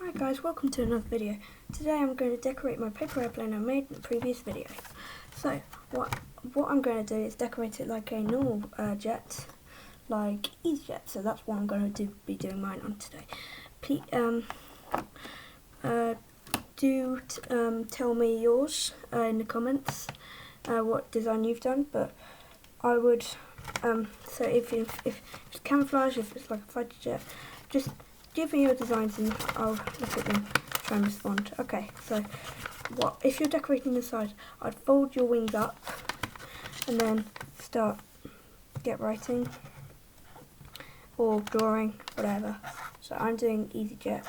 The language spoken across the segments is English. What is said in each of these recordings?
Hi guys, welcome to another video. Today I'm going to decorate my paper airplane I made in the previous video. So what I'm going to do is decorate it like a normal jet, like EasyJet. So that's what I'm going to be doing mine on today. Please, tell me yours in the comments what design you've done. But I would so if it's camouflage, if it's like a fighter jet, just give me your designs and I'll look at them, try and respond. Okay, so if you're decorating the side, I'd fold your wings up and then get writing or drawing, whatever. So I'm doing EasyJet.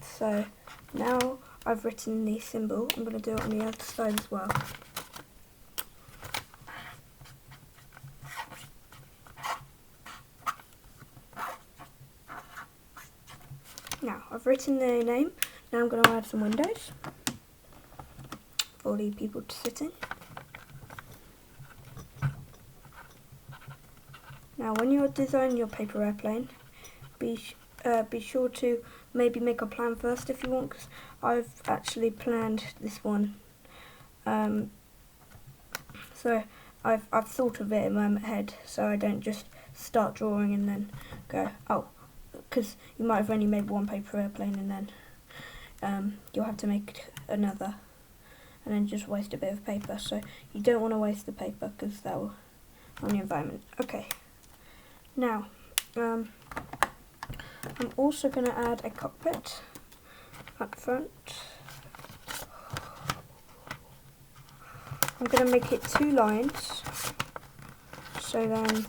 So now I've written the symbol, I'm going to do it on the other side as well. Now, I've written the name, now I'm going to add some windows for the people to sit in. Now, when you're designing your paper airplane, be sure to maybe make a plan first if you want, because I've actually planned this one. So I've thought of it in my head, so I don't just start drawing and then go, oh, because you might have only made one paper airplane and then you'll have to make another and then just waste a bit of paper. So you don't want to waste the paper because that will harm the environment. Okay, now I'm also going to add a cockpit up front. I'm going to make it 2 lines, so then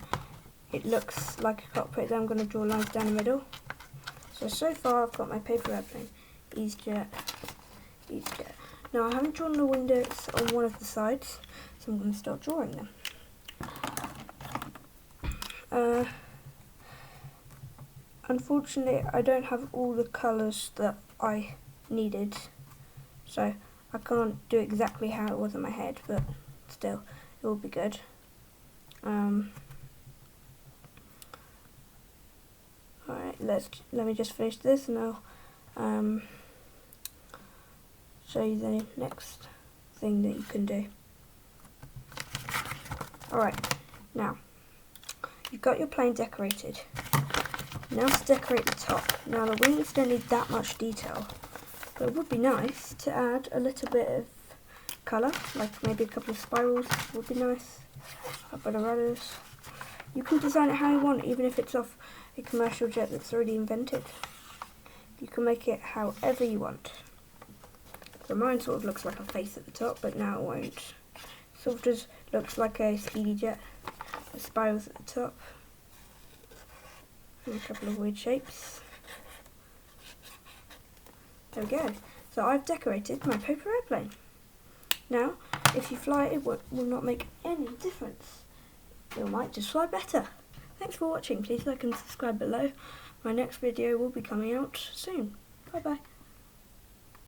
it looks like a cockpit. Then I'm going to draw lines down the middle. So far I've got my paper airplane, EasyJet, EasyJet. Now I haven't drawn the windows on one of the sides, so I'm going to start drawing them. Unfortunately, I don't have all the colours that I needed, so I can't do exactly how it was in my head, but still, it will be good. Alright, let me just finish this and I'll show you the next thing that you can do. Alright, now you've got your plane decorated. Now to decorate the top. Now the wings don't need that much detail, but it would be nice to add a little bit of colour, like maybe a couple of spirals would be nice, a couple of rudders. You can design it how you want, even if it's off a commercial jet that's already invented. You can make it however you want. So mine sort of looks like a face at the top, but now it won't. Sort of just looks like a speedy jet with spirals at the top. And a couple of weird shapes. There we go. So I've decorated my paper airplane. Now, if you fly it, will not make any difference. It might just fly better. Thanks for watching. Please like and subscribe below. My next video will be coming out soon. Bye bye.